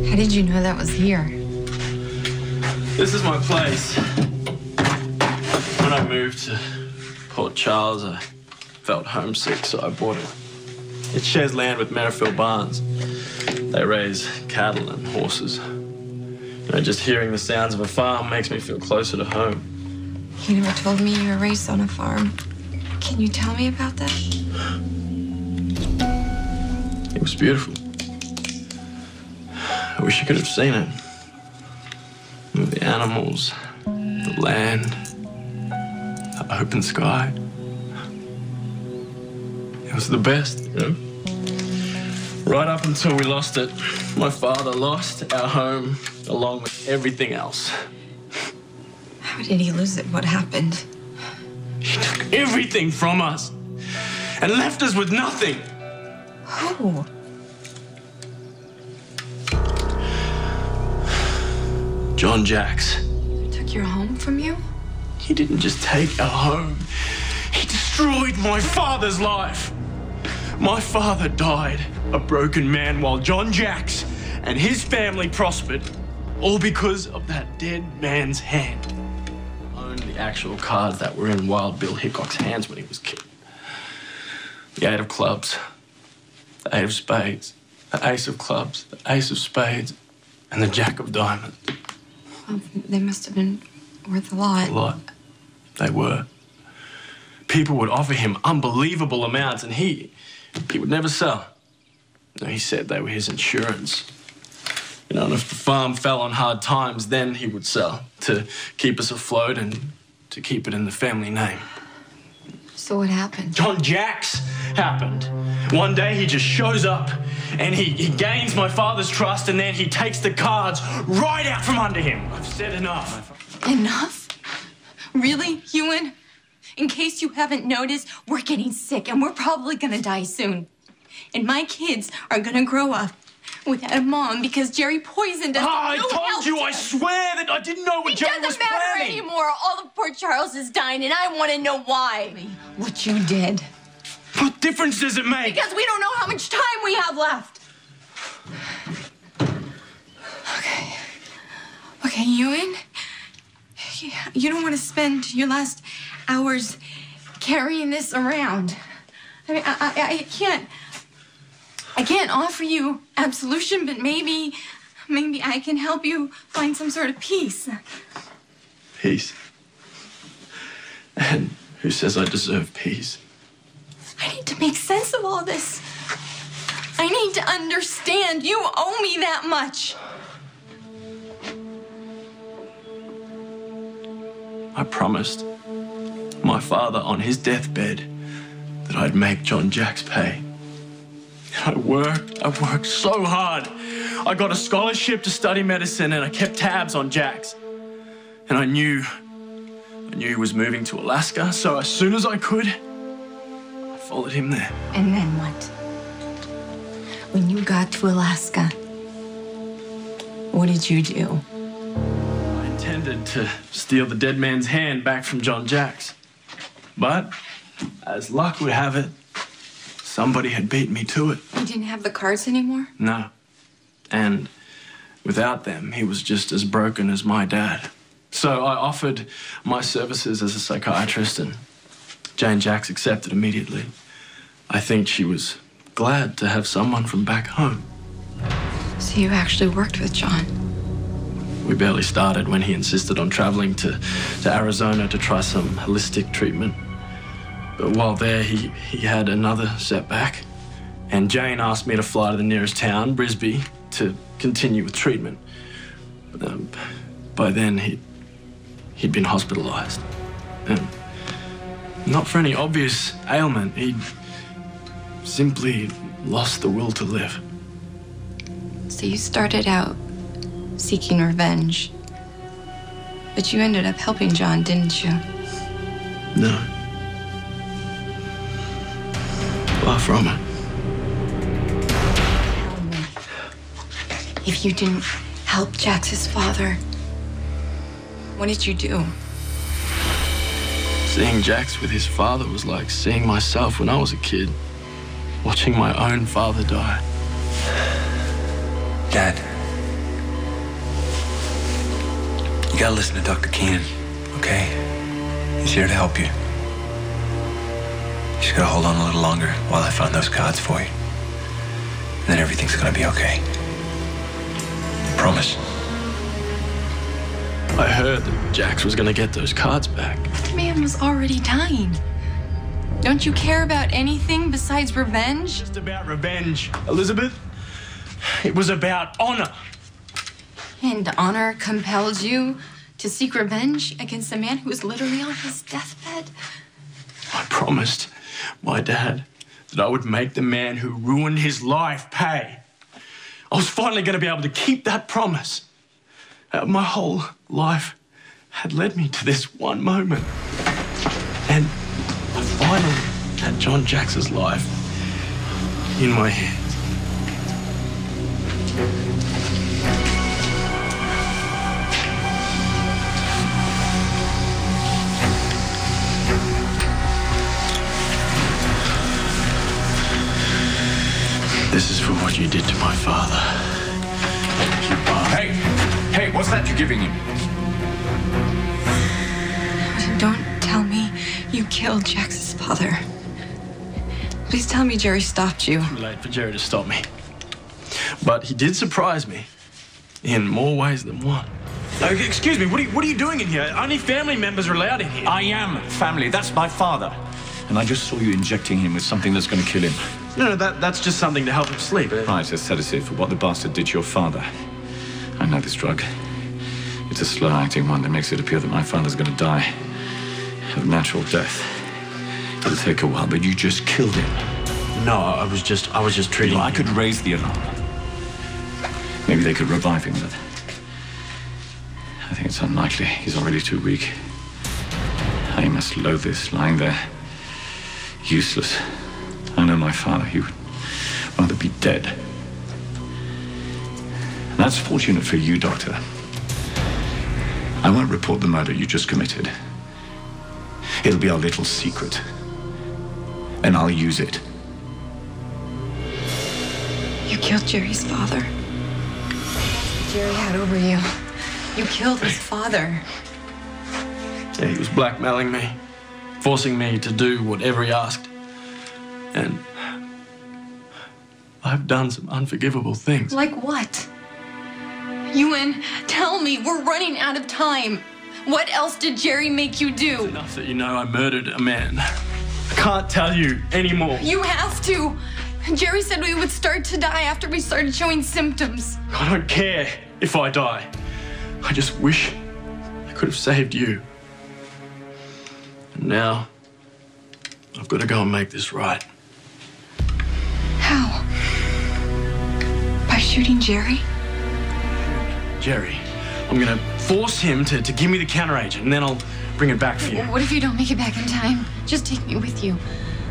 How did you know that was here? This is my place. When I moved to Port Charles, I felt homesick, so I bought it. It shares land with Merrifield Barns. They raise cattle and horses. You know, just hearing the sounds of a farm makes me feel closer to home. You never told me you were raised on a farm. Can you tell me about that? It was beautiful. I wish you could have seen it. The animals, the land, the open sky. It was the best, you know? Right up until we lost it. My father lost our home along with everything else. How did he lose it? What happened? He took everything from us and left us with nothing. Who? John Jacks. He took your home from you? He didn't just take our home. He destroyed my father's life. My father died a broken man while John Jacks and his family prospered, all because of that dead man's hand. I owned the actual cards that were in Wild Bill Hickok's hands when he was killed. The 8 of clubs, the 8 of spades, the ace of clubs, the ace of spades, and the jack of diamonds. Well, they must have been worth a lot. A lot. They were. People would offer him unbelievable amounts, and he would never sell. No, he said they were his insurance. You know, and if the farm fell on hard times, then he would sell to keep us afloat and to keep it in the family name. So what happened? John Jacks happened. One day he just shows up and he gains my father's trust, and then he takes the cards right out from under him. I've said enough. Enough? Really, Ewen? In case you haven't noticed, we're getting sick and we're probably gonna die soon. And my kids are gonna grow up without a mom because Jerry poisoned us. I told you, I swear that I didn't know what Jerry was planning. It doesn't matter anymore. All of Port Charles is dying, and I want to know why. What you did. What difference does it make? Because we don't know how much time we have left. Okay, Ewen. You don't want to spend your last hours carrying this around. I mean, I can't offer you absolution, but maybe I can help you find some sort of peace. Peace? And who says I deserve peace? I need to make sense of all this. I need to understand. You owe me that much. I promised my father on his deathbed that I'd make John Jacks pay. I worked so hard. I got a scholarship to study medicine, and I kept tabs on Jacks. And I knew he was moving to Alaska, so as soon as I could, I followed him there. And then what? When you got to Alaska, what did you do? I intended to steal the dead man's hand back from John Jacks. But, as luck would have it, somebody had beat me to it. You didn't have the cards anymore? No. And without them, he was just as broken as my dad. So I offered my services as a psychiatrist, and Jane Jacks accepted immediately. I think she was glad to have someone from back home. So you actually worked with John? We barely started when he insisted on traveling to Arizona to try some holistic treatment. But while there, he had another setback. And Jane asked me to fly to the nearest town, Brisbane, to continue with treatment. But, by then, he'd been hospitalized. And not for any obvious ailment. He'd simply lost the will to live. So you started out seeking revenge. But you ended up helping John, didn't you? No. Far from it. Tell me, if you didn't help Jax's father, what did you do? Seeing Jax with his father was like seeing myself when I was a kid, watching my own father die. Dad, You gotta listen to Dr. Keenan, okay? He's here to help you. You just gotta hold on a little longer while I find those cards for you. And then everything's gonna be okay. Promise. I heard that Jax was gonna get those cards back. The man was already dying. Don't you care about anything besides revenge? Just about revenge, Elizabeth. It was about honor. And honor compelled you to seek revenge against a man who was literally on his deathbed? I promised my dad that I would make the man who ruined his life pay. I was finally going to be able to keep that promise. My whole life had led me to this one moment. And I finally had John Jax's life in my hands. This is for what you did to my father. You bastard. Hey, what's that you're giving him? Don't tell me you killed Jax's father. Please tell me Jerry stopped you. Too late for Jerry to stop me. But he did surprise me in more ways than one. Excuse me, what are you doing in here? Only family members are allowed in here. I am family. That's my father. And I just saw you injecting him with something that's going to kill him. No, that's just something to help him sleep. Right, a sedative for what the bastard did to your father. I know this drug. It's a slow-acting one that makes it appear that my father's going to die of natural death. It'll take a while, but you just killed him. No, I was just treating him. I could raise the alarm. Maybe they could revive him, but I think it's unlikely. He's already too weak. I must loathe this, lying there, useless. I know my father. He would rather be dead. And that's fortunate for you, Doctor. I won't report the murder you just committed. It'll be our little secret. And I'll use it. You killed Jerry's father. Jerry had over you. You killed his father. Yeah, he was blackmailing me, forcing me to do whatever he asked. And I've done some unforgivable things. Like what? Ewen, tell me, we're running out of time. What else did Jerry make you do? It's enough that you know I murdered a man. I can't tell you anymore. You have to. Jerry said we would start to die after we started showing symptoms. I don't care if I die. I just wish I could have saved you. And now, I've got to go and make this right. How? By shooting Jerry? Jerry, I'm going to force him to give me the counteragent, and then I'll bring it back for you. What if you don't make it back in time? Just take me with you.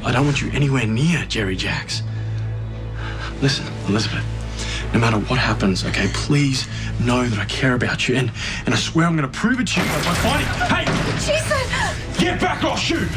I don't want you anywhere near Jerry Jax. Listen, Elizabeth, no matter what happens, okay, please know that I care about you, and I swear I'm going to prove it to you by finding... Hey! Jason! Get back or shoot!